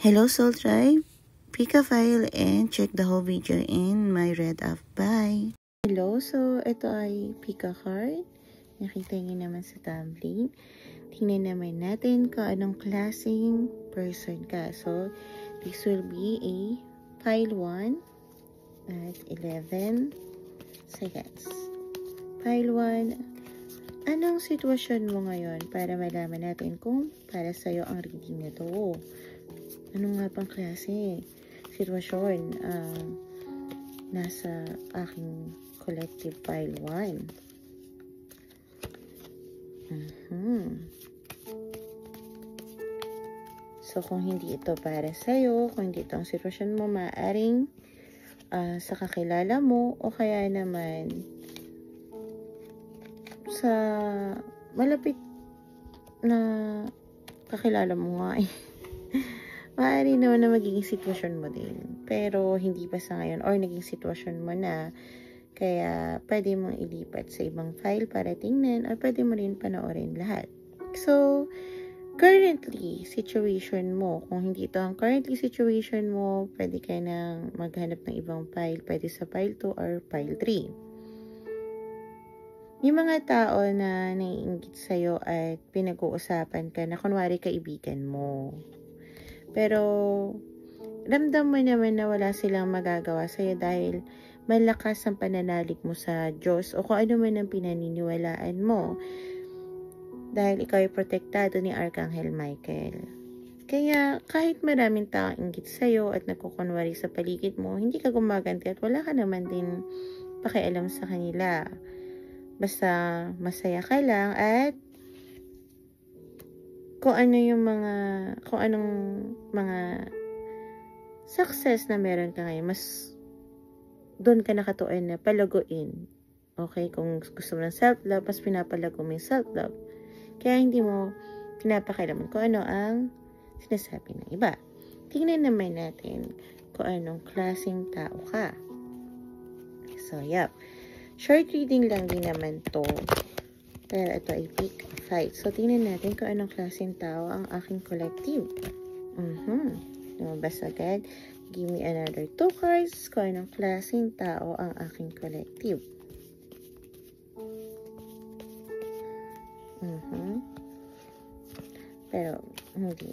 Hello Soul Tribe! Pick a file and check the whole video in my Read Up. Bye! Hello! So, ito ay pick a card. Nakita niyo naman sa thumbnail. Tingnan naman natin kung anong klaseng person ka. So, this will be a pile 1 at 11 seconds. Pile 1, anong sitwasyon mo ngayon para malaman natin kung para sa'yo ang reading na to? Ano nga pang klase sitwasyon nasa aking collective pile 1? So, kung hindi ito para sa'yo, kung hindi ito ang sitwasyon mo, maaaring sa kakilala mo o kaya naman sa malapit na kakilala mo nga eh. Maaari naman na magiging sitwasyon mo din. Pero hindi pa sa ngayon or naging sitwasyon mo na. Kaya pwede mong ilipat sa ibang file para tingnan or pwede mo rin panoorin lahat. So, currently, situation mo. Kung hindi ito ang currently situation mo, pwede ka nang maghanap ng ibang file. Pwede sa file 2 or file 3. Yung mga tao na naiinggit sa'yo at pinag-uusapan ka na kunwari kaibigan mo. Pero, ramdam mo naman na wala silang magagawa sa'yo dahil malakas ang pananalig mo sa Diyos o kung ano man ang pinaniniwalaan mo. Dahil ikaw ay protektado ni Archangel Michael. Kaya, kahit maraming tao inggit sa'yo at nagkukunwari sa paligid mo, hindi ka gumaganti at wala ka naman din pakialam sa kanila. Basta masaya ka lang at kung anong mga success na meron ka ngayon, mas doon ka nakatuon na palaguin. Okay? Kung gusto mo ng self-love, mas pinapalago mo yung self-love. Kaya hindi mo pinapakialaman kung ano ang sinasabi ng iba. Tingnan naman natin kung anong klaseng tao ka. So, yep. Short reading lang din naman to. Pero ito ay pick a fight. So, tingnan natin kung anong klaseng tao ang aking collective. Lumabas agad. Give me another 2 cards kung anong klaseng tao ang aking collective. Pero, hindi,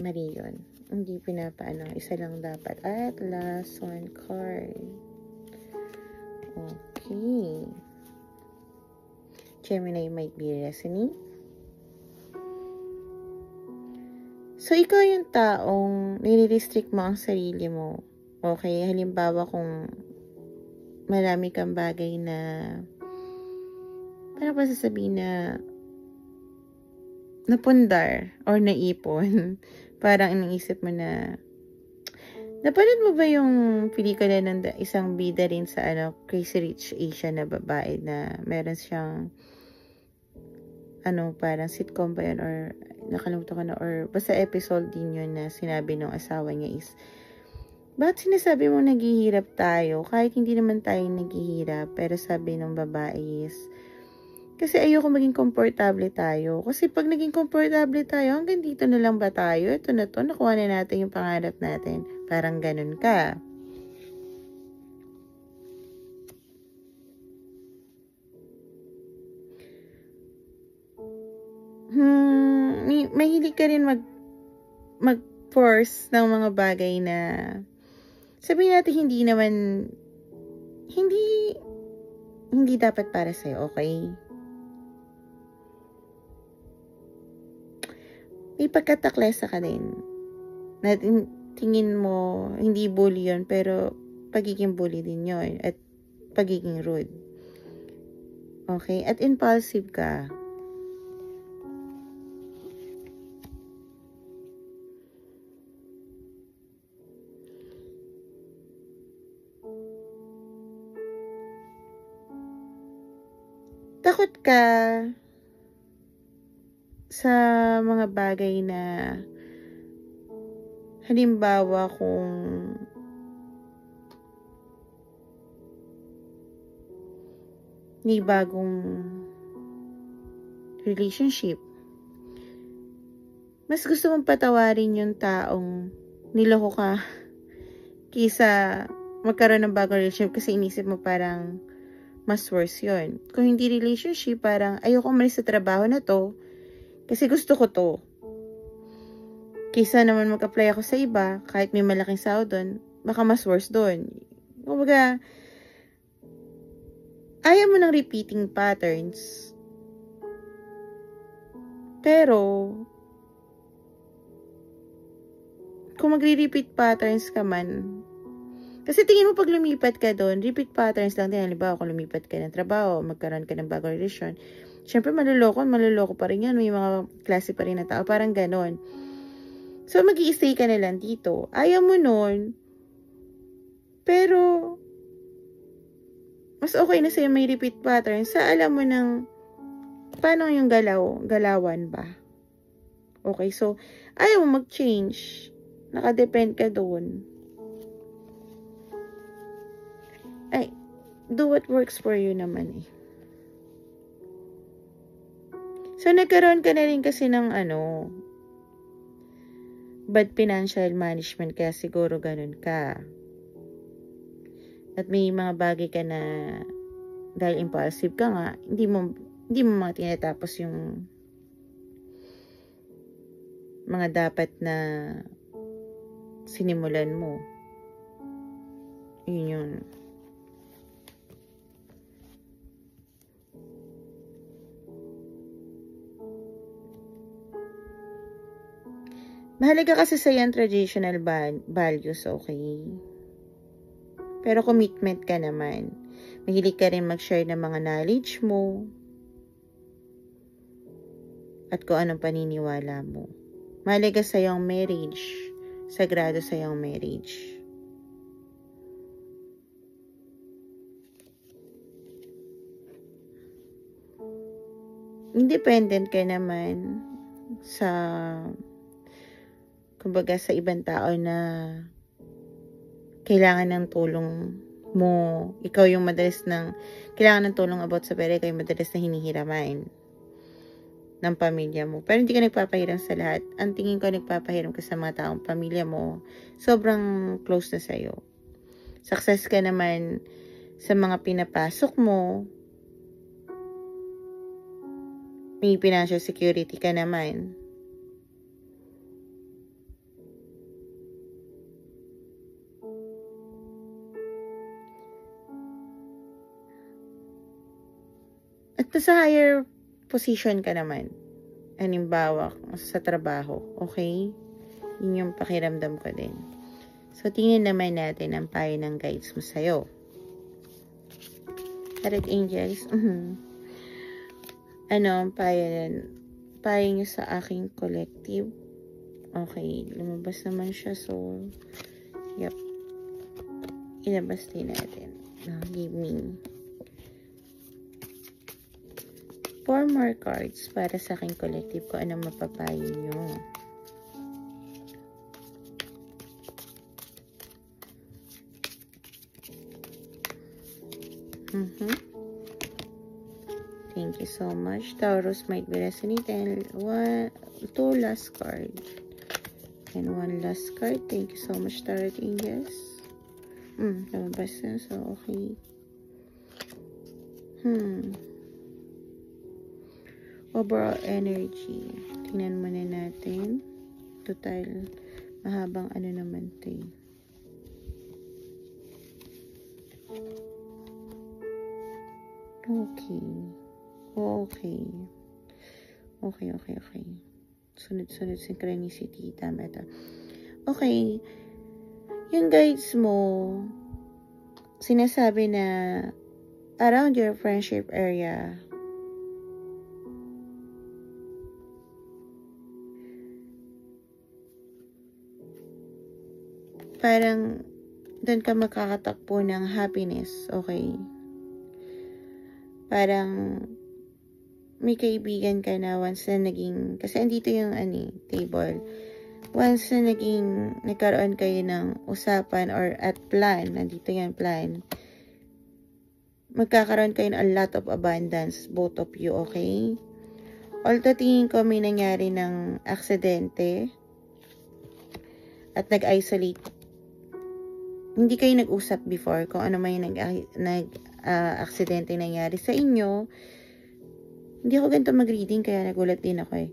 mali yun. Hindi pinapaano. Isa lang dapat. At last 1 card. Okay. Gemini might be listening. So, ikaw yung taong nire-restrict mo ang sarili mo. Okay? Halimbawa kung marami kang bagay na parang pa sasabihin na napundar or naipon. Parang iniisip mo na napanood mo ba yung pelikula ng isang bida rin sa Crazy Rich Asian na babae na meron siyang parang sitcom ba yun or nakalimutan ko na or basta episode din yun na sinabi ng asawa niya is bakit sinasabi mo naghihirap tayo kahit hindi naman tayo naghihirap, pero sabi ng babae is kasi ayoko maging komportable tayo. Kasi pag naging komportable tayo, hanggang dito na lang ba tayo? Ito na to, nakuha na natin yung pangarap natin. Parang ganun ka. Mahilig ka rin mag-force ng mga bagay na sabihin natin hindi dapat para sa'yo, okay? May pagkataklesa ka din. Na tingin mo, hindi bully yun, pero pagiging bully din yun. At pagiging rude. Okay? At impulsive ka. Takot ka sa mga bagay na halimbawa kung may bagong relationship, mas gusto mong patawarin yung taong niloko ka kaysa magkaroon ng bagong relationship kasi inisip mo parang mas worse yun. Kung hindi relationship, parang ayoko umalis sa trabaho na to kasi gusto ko to. Kaysa naman mag-apply ako sa iba, kahit may malaking sahod doon, baka mas worse doon. Kumbaga, ayaw mo ng repeating patterns. Pero, kung magre-repeat patterns ka man, kasi tingin mo pag lumipat ka doon, repeat patterns lang din. Halimbawa, kung lumipat ka ng trabaho, magkaroon ka ng bagong relasyon, syempre maluloko pa rin yan. May mga klase pa rin na tao, parang ganon. So, mag-i-stay ka na lang dito. Ayaw mo nun, pero, mas okay na sa'yo may repeat patterns sa alam mo ng paano yung galawan ba? Okay, so, ayaw mo mag-change. Nakadepend ka doon. Ay, do what works for you naman eh. So, nagkaroon ka na rin kasi ng bad financial management, kaya siguro ganun ka. At may mga bagay ka na dahil impulsive ka nga, hindi mo mga tinatapos yung mga dapat na sinimulan mo. Yun. Mahalaga kasi sa yung traditional values, okay? Pero commitment ka naman. Mahilig ka rin mag-share ng mga knowledge mo at kung anong paniniwala mo. Mahalaga sa yung marriage. Sagrado sa yung marriage. Independent ka naman sa kumbaga sa ibang tao na kailangan ng tulong mo. Ikaw yung kailangan ng tulong about sa pera, ikaw yung madalas na hinihiraman ng pamilya mo. Pero hindi ka nagpapahiram sa lahat. Ang tingin ko nagpapahiram ka sa mga taong pamilya mo, sobrang close na sa'yo. Success ka naman sa mga pinapasok mo. May financial security ka naman. At sa higher position ka naman. Halimbawa, sa trabaho. Okay? Yun yung pakiramdam ko din. So, tingnan naman natin ang payo ng guides mo sa'yo. Tarot Angels. Ang payo nyo sa aking collective. Okay, lumabas naman siya. So, yep. Ilabas din natin. Now, give me 4 more cards para sa aking collective ko. Anong mapapayo nyo? Thank you so much. Taurus might be resonating. 2 last card. And 1 last card. Thank you so much, Tarot Angels. Lumabas na. So, okay. Overall energy. Tingnan muna natin. Total. Mahabang naman ito eh. Okay. Sunod-sunod synchronicity. Tama ito. Okay. Yung guides mo, sinasabi na around your friendship area, parang doon ka makakatakbo ng happiness, okay? Parang may kaibigan ka na once na naging, kasi andito yung table. Once na nagkaroon kayo ng usapan or at plan, nandito yung plan, magkakaroon kayo ng a lot of abundance, both of you, okay? Although tingin ko may nangyari ng aksidente, at nag-isolate. Hindi kayo nag-usap before kung ano may aksidente nangyari sa inyo. Hindi ako ganito mag-reading kaya nagulat din ako eh.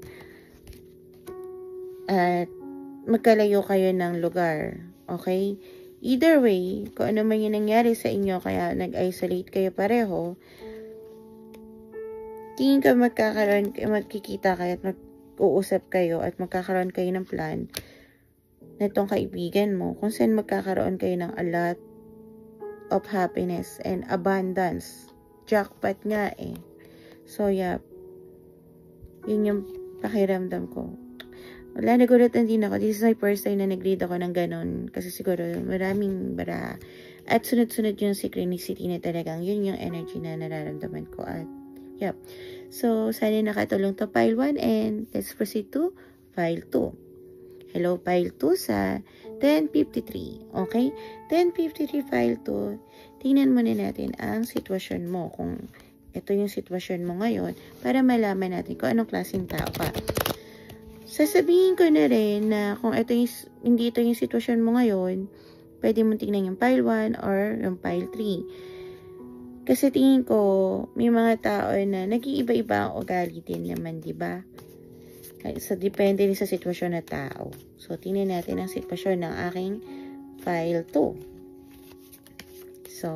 At magkalayo kayo ng lugar. Okay? Either way, kung ano man yung nangyari sa inyo kaya nag-isolate kayo pareho, tingin ka magkikita kayo at mag-uusap kayo at magkakaroon kayo ng plan na itong kaibigan mo kung saan magkakaroon kayo ng a lot of happiness and abundance. Jackpot nga eh. So yeah, yun yung pakiramdam ko. Wala, nagulatan din ako. This is my first time na nag-read ako ng ganon. Kasi siguro maraming bara. At sunod-sunod yung synchronicity na talagang yun yung energy na nararamdaman ko. At yep. So, sana nakatulong to pile 1 and let's proceed to pile 2. Hello, pile 2 sa 1053. Okay? 1053 pile 2. Tingnan muna natin ang sitwasyon mo. Kung ito yung sitwasyon mo ngayon para malaman natin kung anong klaseng tao ka. Sasabihin ko na rin na kung hindi ito yung sitwasyon mo ngayon, pwede mong tingnan yung pile 1 or yung pile 3. Kasi tingin ko, may mga tao na nag-iiba-iba ang ugali din naman, di ba? So, depende rin sa sitwasyon na tao. So, tingnan natin ang sitwasyon ng aking pile 2. So,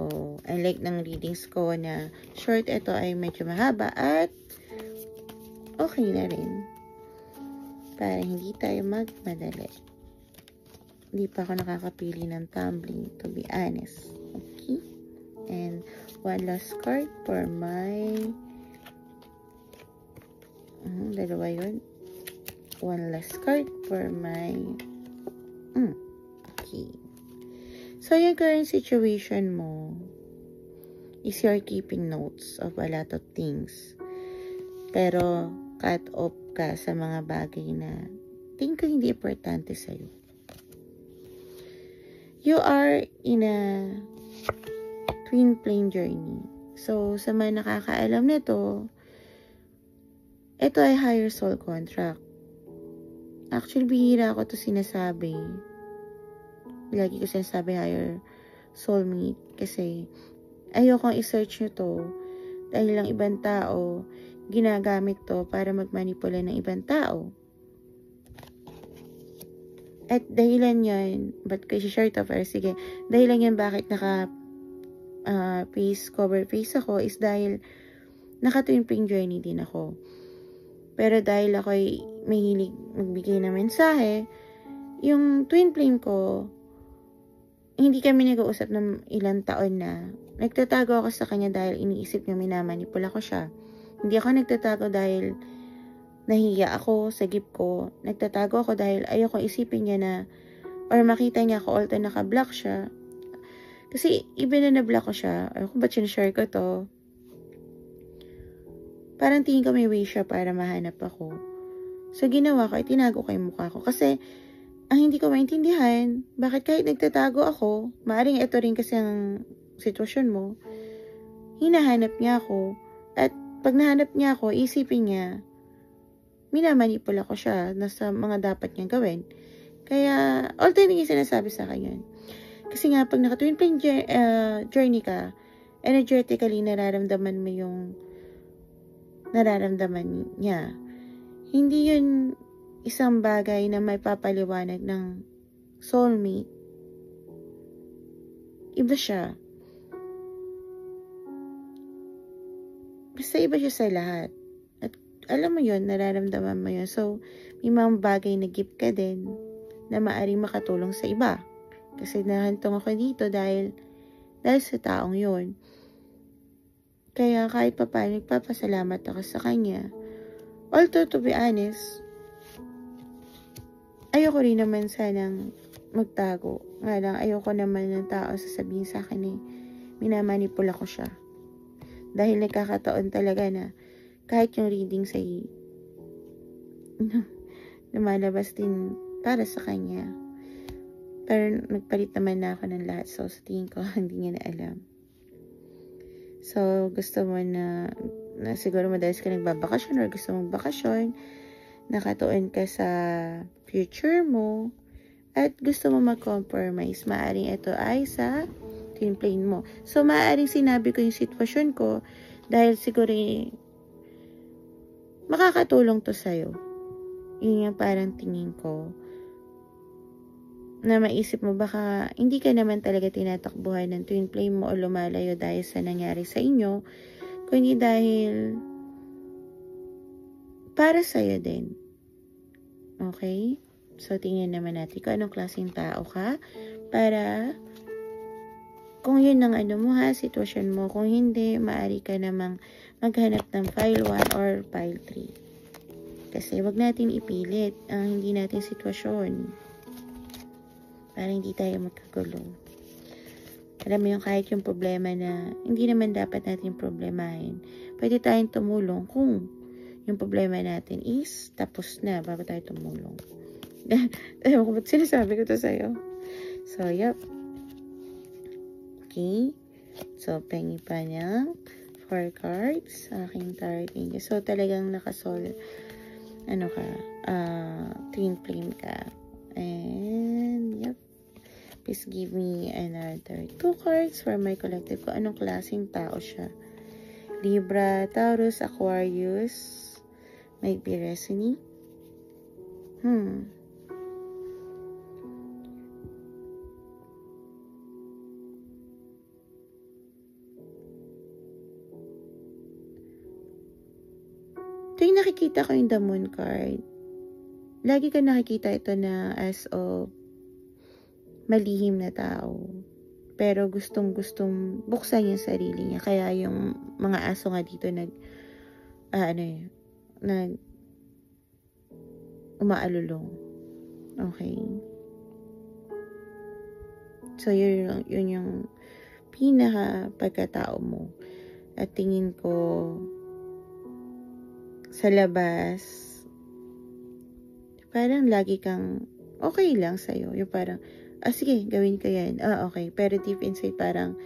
unlike ng readings ko na short, ito ay medyo mahaba at okay na rin. Para hindi tayo magmadali. Hindi pa ako nakakapili ng tumbling, to be honest. Okay? And one last card for my... dalawa yun. One last card for my... Okay. So, yung current situation mo is you're keeping notes of a lot of things. Pero, cut off ka sa mga bagay na tingin ko hindi importante sa'yo. You are in a twin flame journey. So, sa mga nakakaalam nito, ito ay higher soul contract. Actually, bihira ako to sinasabi. Lagi ko sinasabi higher soulmate kasi ayokong i-search nyo to dahil lang ibang tao ginagamit to para magmanipula ng ibang tao. At dahilan yan, ba't ko i-share to first? Sige, dahilan yan bakit cover face ako is dahil naka-twin flame journey din ako. Pero dahil ako ay mahilig magbigay ng mensahe, yung twin flame ko, hindi kami nag-uusap ng ilang taon na. Nagtatago ako sa kanya dahil iniisip niya minamanipula ko siya. Hindi ako nagtatago dahil nahiya ako sa gift ko. Nagtatago ako dahil ayoko isipin niya na or makita niya ako although naka-block siya. Kasi even na na-block ko siya, or kung ba't sinashare ko to, parang tingin ko may way siya para mahanap ako. So ginawa ko, itinago ko yung mukha ko. Kasi ang hindi ko maintindihan, bakit kahit nagtatago ako, maaaring ito rin kasi ang sitwasyon mo, hinahanap niya ako. At pag nahanap niya ako, isipin niya, minamanipula ko siya na sa mga dapat niyang gawin. Kaya, although hindi niya sinasabi sa akin yun. Kasi nga, pag naka-twin flame journey ka, energetically nararamdaman mo yung nararamdaman niya. Hindi yun isang bagay na may papaliwanag ng soulmate. Iba siya. Basta iba siya sa lahat. At alam mo yun, nararamdaman mo yun. So, may mga bagay na gift ka din na maaaring makatulong sa iba. Kasi nahantong ako dito dahil sa taong yun. Kaya kahit pa paano, nagpapasalamat ako sa kanya. Although, to be honest, ayoko rin naman sanang magtago. Nga lang, ayoko naman ng tao sasabihin sa akin eh, minamanipula ko siya. Dahil nagkakataon talaga na kahit yung readings ay lumalabas din para sa kanya. Pero nagpalit naman na ako ng lahat. So, sa tingin ko, hindi niya na alam. So, gusto mo na siguro madalas ka nagbabakasyon or gusto mong bakasyon, nakatuon ka sa future mo, at gusto mo mag-compromise, maaaring ito ay sa twin flame mo. So, maaaring sinabi ko yung sitwasyon ko dahil siguro makakatulong to sa'yo. Yun yung parang tingin ko na maisip mo baka hindi ka naman talaga tinatakbuhan ng twin flame mo o lumalayo dahil sa nangyari sa inyo, kundi dahil para sa'yo din. Okay? So, tingnan naman natin kung anong klaseng tao ka para kung yun ang ano mo ha, sitwasyon mo. Kung hindi, maaari ka namang maghanap ng file 1 or file 3. Kasi wag natin ipilit ang hindi natin sitwasyon. Para hindi tayo magkagulo. Alam mo yung kahit yung problema na hindi naman dapat natin problemahin. Pwede tayong tumulong kung yung problema natin is tapos na bago tayo tumulong. Ewan ko ba't sinasabi ko to sa'yo. So, yep. Okay. So, pengi pa niya. 4 cards. Aking tarot angel. So, talagang nakasol. Ano ka? Twin flame ka. And, yep. Please give me another 2 cards for my collective ko. Anong klaseng tao siya? Libra, Taurus, Aquarius. Might be resonate. Tuwing nakikita ko yung the moon card, lagi ka nakikita ito na as of malihim na tao. Pero gustong-gustong buksan yung sarili niya. Kaya yung mga aso nga dito umaalulong. Okay. So, yun yung pinaka pagkatao mo. At tingin ko sa labas, parang lagi kang okay lang sa'yo. Yung parang, sige, gawin ko yan. Okay. Pero deep inside, parang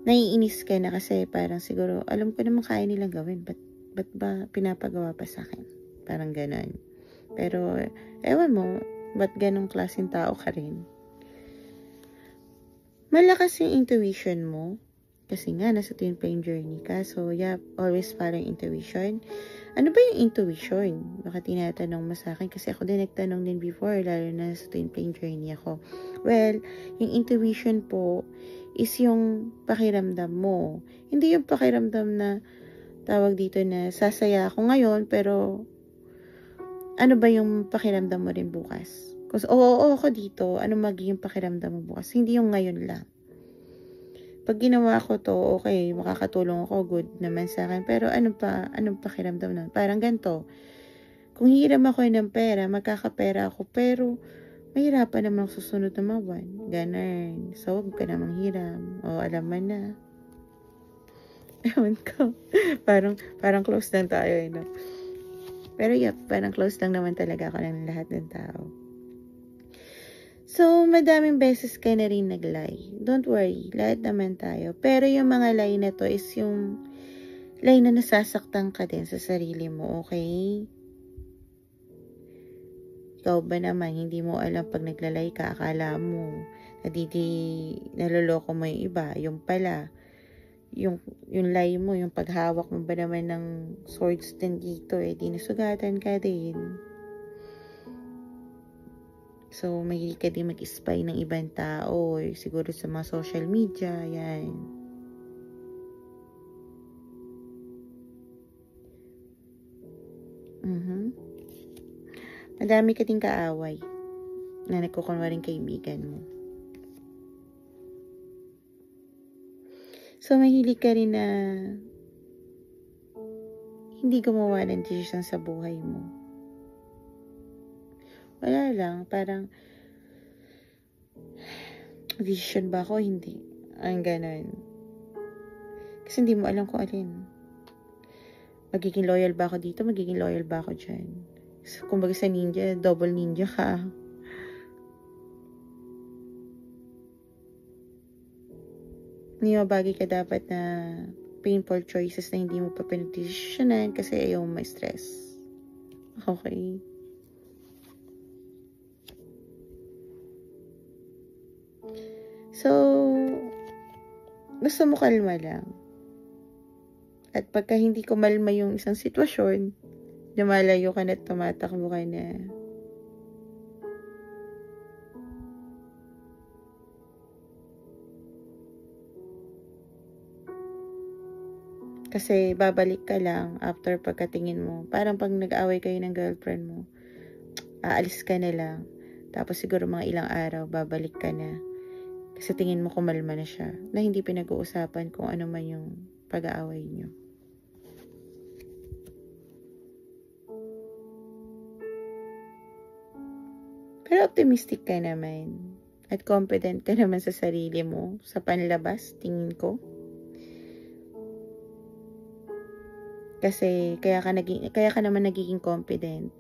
naiinis ka na kasi parang siguro, alam ko naman kaya nilang gawin. Ba't ba pinapagawa pa sa akin? Parang ganon. Pero, ewan mo, ba't ganong klaseng tao ka rin? Malakas yung intuition mo. Kasi nga, nasa twin flame journey ka. So, yeah, always follow intuition. Ano ba yung intuition? Baka tinatanong mo sa akin. Kasi ako din nagtanong din before, lalo na sa twin flame journey ako. Well, yung intuition po is yung pakiramdam mo. Hindi yung pakiramdam na tawag dito na sasaya ako ngayon, pero ano ba yung pakiramdam mo rin bukas? Kasi oo ako dito, ano magiging pakiramdam mo bukas? Hindi yung ngayon lang. Pag ginawa ko to, okay, makakatulong ako, good naman sa akin. Pero anong pakiramdam nun? Parang ganito. Kung hiram ako ng pera, magkakapera ako, pero mahirapan naman ako susunod na mga buwan. Ganun. So, huwag ka namang hiram. O, alam mo na. Ewan ko. parang close lang tayo, no? Pero yep, parang close lang naman talaga ako ng lahat ng tao. So, madaming beses ka na rin nag-lie. Don't worry, lahat naman tayo. Pero yung mga lie na to is yung lie na nasasaktan ka din sa sarili mo, okay? Ikaw ba naman, hindi mo alam pag naglalay ka, akala mo, naloloko mo yung iba, yung pala, yung lie mo, yung paghawak mo ba naman ng swords din dito, dinasugatan ka din. So, mahilig ka din mag-spy ng ibang tao, siguro sa mga social media, yan. Madami ka din kaaway na nagkukunwaring kaibigan mo. So, mahilig ka rin na hindi gumawa ng desisyon sa buhay mo. Wala lang, parang decision ba ako? Hindi. Ang ganon. Kasi hindi mo alam kung alin. Magiging loyal ba ako dito? Magiging loyal ba ako dyan? So, kumbaga sa ninja, double ninja ka. Hindi mabagi ka dapat na painful choices na hindi mo pa pinagdesisyonan kasi ayaw mo ma-stress. Okay. So, gusto mo kalma lang. At pagka hindi kumalma yung isang sitwasyon, lumalayo ka na at tumatakbo ka na. Kasi babalik ka lang after pagkatingin mo. Parang pag nag-away kayo ng girlfriend mo, aalis ka na lang. Tapos siguro mga ilang araw, babalik ka na. Kasi tingin mo kumalma na siya. Na hindi pinag-uusapan kung ano man yung pag-aaway nyo. Pero optimistic ka naman. At confident ka naman sa sarili mo. Sa panlabas, tingin ko. Kasi kaya ka naman nagiging confident.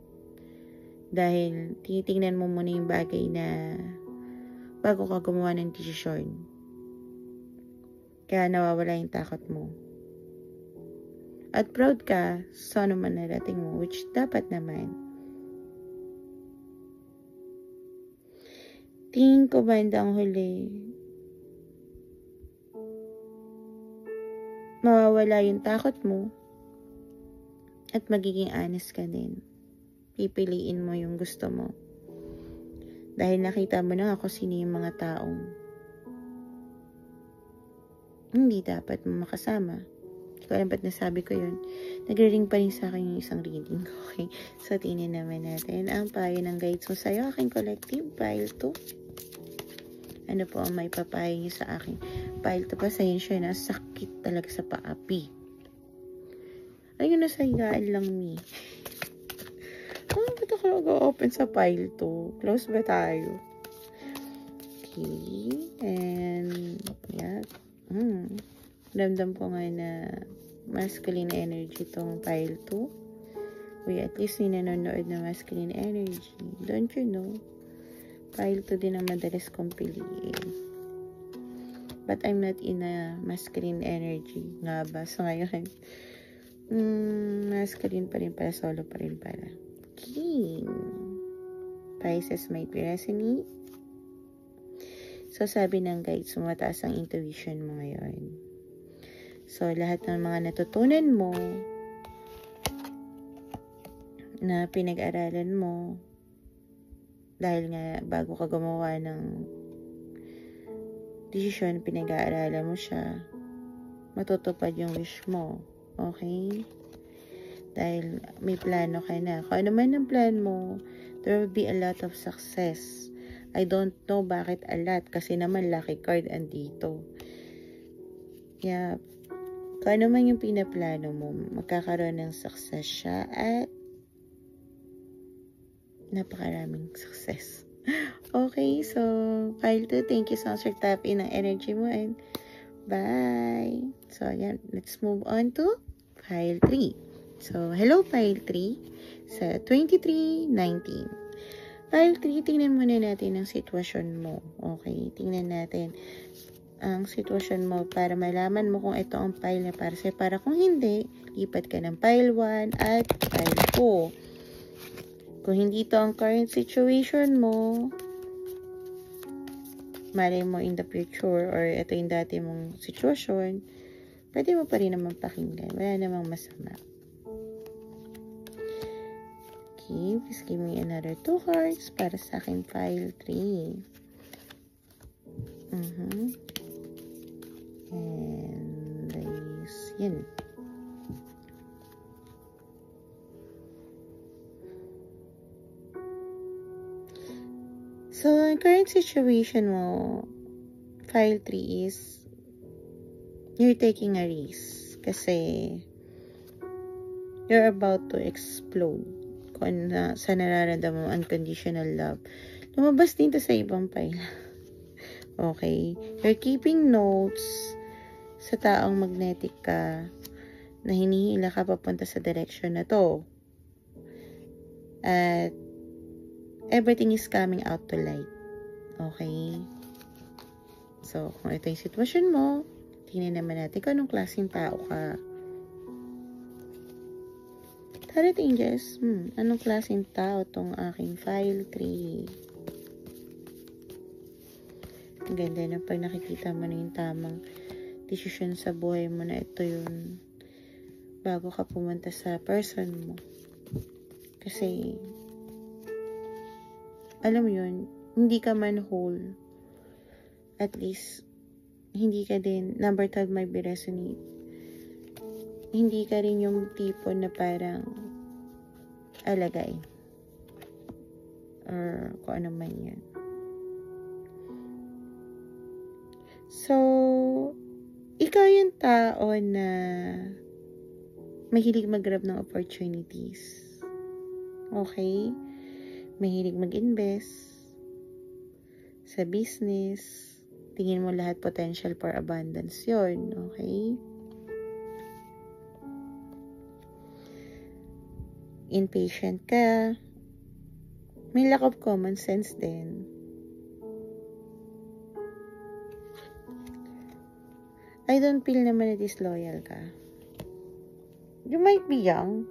Dahil tinitingnan mo muna yung bagay na bago ka gumawa ng desisyon. Kaya nawawala yung takot mo. At proud ka sa ano man narating mo, which dapat naman. Tingin ko bandang huli, mawawala yung takot mo at magiging honest ka din. Pipiliin mo yung gusto mo. Dahil nakita mo na ako sino yung mga taong hindi dapat mo makasama. Hindi ko alam ba't nasabi ko yun. Nagre-ring pa rin sa akin yung isang reading. Okay? So, tingnan naman natin ang payo ng guides mo sa'yo. Aking collective pile 2. Ano po ang may papayo niyo sa akin? Pile 2 pa sa'yo siya na sakit talaga sa paapi. Ayun, nasa higaan lang ni. Ba't ako mag-open sa pile 2? Close ba tayo? Okay. And, yeah. Ramdam ko nga na masculine energy tong pile 2. Uy, at least may nanonood na masculine energy. Don't you know? Pile 2 din ang madalas kong piliin. But I'm not in a masculine energy. Nga ba? So, ngayon, masculine pa rin pala. Solo pa rin pala. King. Pisces might resonate. So, sabi ng guides, mataas ang intuition mo ngayon. So, lahat ng mga natutunan mo, na pinag-aralan mo, dahil nga bago ka gumawa ng desisyon, pinag-aaralan mo siya, matutupad yung wish mo. Okay? Dahil may plano ka na. Kung ano man ang plan mo, there will be a lot of success. I don't know bakit a lot, kasi naman lucky card andito. Yeah. Kung ano man yung pinaplano mo, magkakaroon ng success siya at napakaraming success. Okay, so pile 2, thank you so much for tapping ng energy mo and bye. So, yan. Let's move on to pile 3. So, hello pile 3 sa 2319. Pile 3, tingnan muna natin ang sitwasyon mo. Okay, tingnan natin ang sitwasyon mo para malaman mo kung ito ang pile na para sa'yo. Para kung hindi, lipat ka ng pile 1 at pile 2. Kung hindi ito ang current situation mo, malay mo in the future or ito yung dati mong sitwasyon, pwede mo pa rin naman pakinggan. Wala namang masama. Okay, please give me another 2 cards para sa akin pile 3. And this, yan. So, ang current situation mo, file 3 is, you're taking a risk. Kasi, you're about to explode. Kung sa nararamdaman mo, unconditional love. Lumabas din to sa ibang file. Okay? You're keeping notes sa taong magnetic ka na hinihila ka papunta sa direction na to. At everything is coming out to light. Okay? So, kung ito yung sitwasyon mo, tingnan naman natin kung anong klaseng tao ka. Tarot Angels, anong klaseng tao tong aking file 3? Ang ganda na pag nakikita mo na yung tamang desisyon sa buhay mo na ito yun bago ka pumunta sa person mo. Kasi, alam mo yun, hindi ka man whole. At least, hindi ka din, number 12 might be resonate. Hindi ka rin yung tipo na parang alagay. Or kung ano man yun. So, ikaw yung tao na mahilig mag-grab ng opportunities. Okay? Mahilig mag-invest sa business. Tingin mo lahat potential for abundance yun. Okay? Impatient ka. May lack of common sense din. I don't feel naman na disloyal ka. You might be young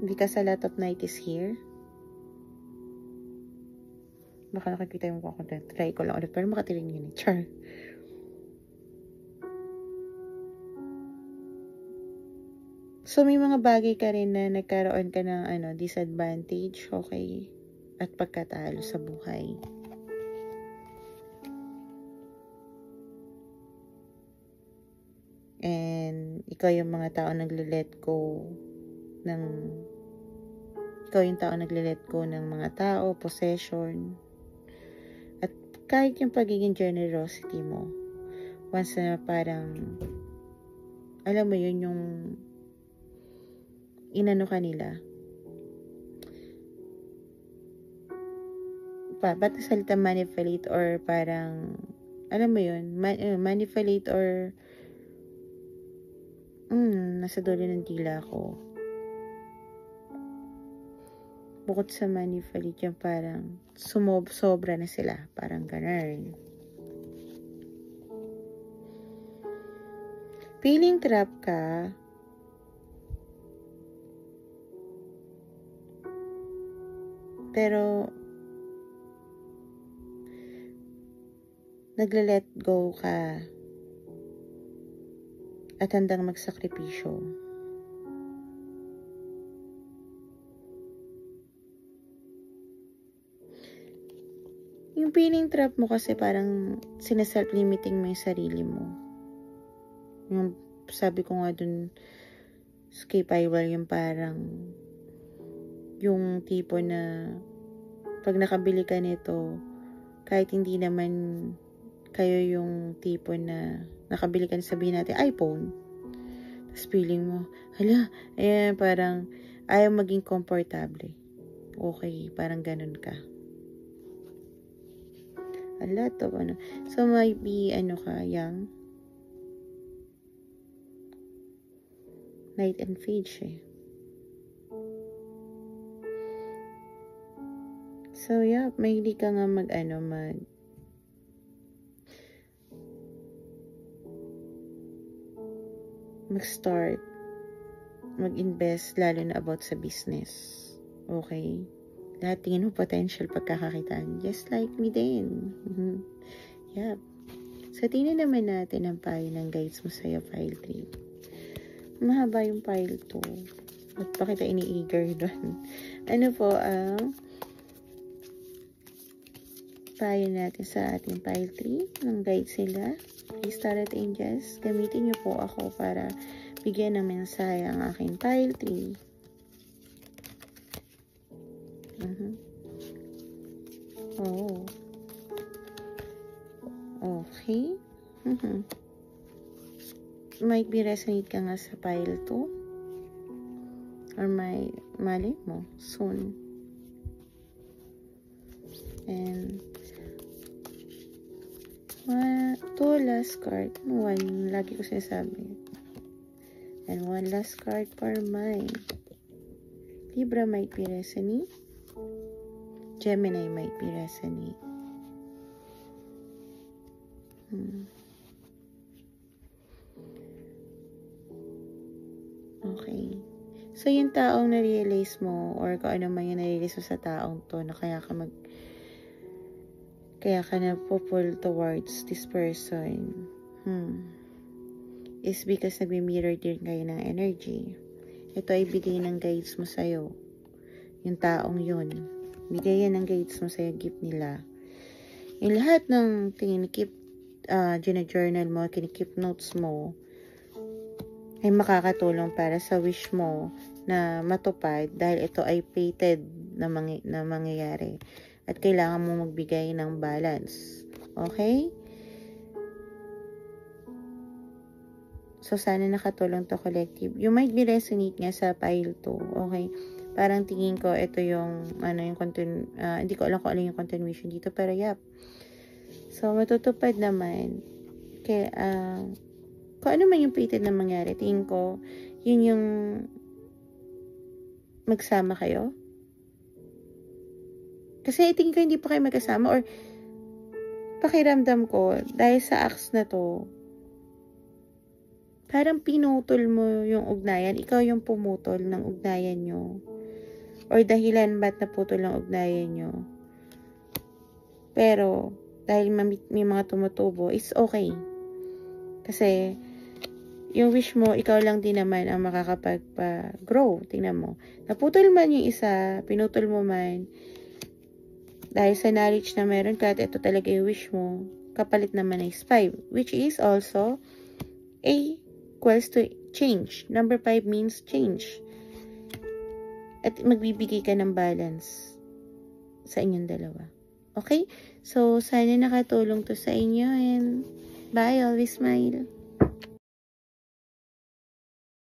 because a lot of night is here. Baka nakikita yung mukha ko. Try ko lang ulit pero makatiring yun. Char. So, may mga bagay ka rin na nagkaroon ka ng disadvantage, okay? At pagkatalo sa buhay. And ikaw yung mga tao nagle-let go ng mga tao, possession, at kahit yung pagiging generosity mo. Once na parang, alam mo yun, yung inano ka nila. Ba't salita manipulate or parang, alam mo yun, manipulate or nasa dulo ng dila ko. Bukod sa manipulate, yung parang sobra na sila. Parang ganun. Feeling trap ka. Pero, nagle-let go ka. At handang magsakripisyo. Yung feeling trap mo kasi parang sinaself-limiting mo yung sarili mo. Yung sabi ko nga dun sa K-Pywell, yung parang yung tipo na pag nakabili ka nito, kahit hindi naman kayo yung tipo na nakabili ka, sabihin natin iPhone, tapos feeling mo, parang ayaw maging komportable. Okay, parang ganun ka. A lot of so might be young, night and phage So yeah, mahilig ka nga mag-start, mag-invest, lalo na about sa business. Okay? Lahat tingin mo potential pagkakakitaan. Just like me din. Yep. So, tingnan naman natin ang payo ng guides mo sa'yo, file 3. Mahaba yung file 2. At bakit ini-eager doon? Ano po ang payo natin sa ating file 3 ng guides nila? Please, Tarot Angels, gamitin niyo po ako para bigyan ng mensahe ang aking file 3. Oh. Okay. Might be resonate ka nga sa file 2. Or mali mo, soon. And 2 last card. 1, lagi ko sinasabi. And 1 last card for mine. Libra might be resonate. Gemini might be resonate. Okay. So, yung taong na-realize mo or kung ano man yung na-realize mo sa taong to na kaya ka na pull towards this person, is because nagmi-mirror din kayo ng energy. Ito ay bigay ng guides mo sa'yo. Yung taong yun. Bigay yan ng guides mo sa'yo, gift nila. Yung lahat ng kinikip, journal mo, kinikip notes mo, ay makakatulong para sa wish mo na matupad dahil ito ay fated na mangyayari. At kailangan mo magbigay ng balance. Okay? So, sana nakatulong to collective. You might be resonate nga sa pile 2. Okay? Parang tingin ko, ito yung, hindi ko alam kung ano yung continuation dito. Pero, yep. So, matutupad naman. Kaya, kung ano man yung fated na mangyari, tingin ko, yun yung magsama kayo. Kasi tingin ko hindi pa kayo magkasama or pakiramdam ko, dahil sa acts na to, parang pinutol mo yung ugnayan. Ikaw yung pumutol ng ugnayan nyo. Or dahilan ba't naputol ang ugnayan nyo. Pero, dahil may mga tumutubo, it's okay. Kasi, yung wish mo, ikaw lang din naman ang makakapagpa-grow. Tingnan mo. Naputol man yung isa, pinutol mo man, dahil sa knowledge na meron ka, at ito talaga yung wish mo, kapalit naman is 5, which is also equals to change. Number 5 means change. At magbibigay ka ng balance sa inyong dalawa. Okay? So, sana nakatulong to sa inyo and bye, always smile.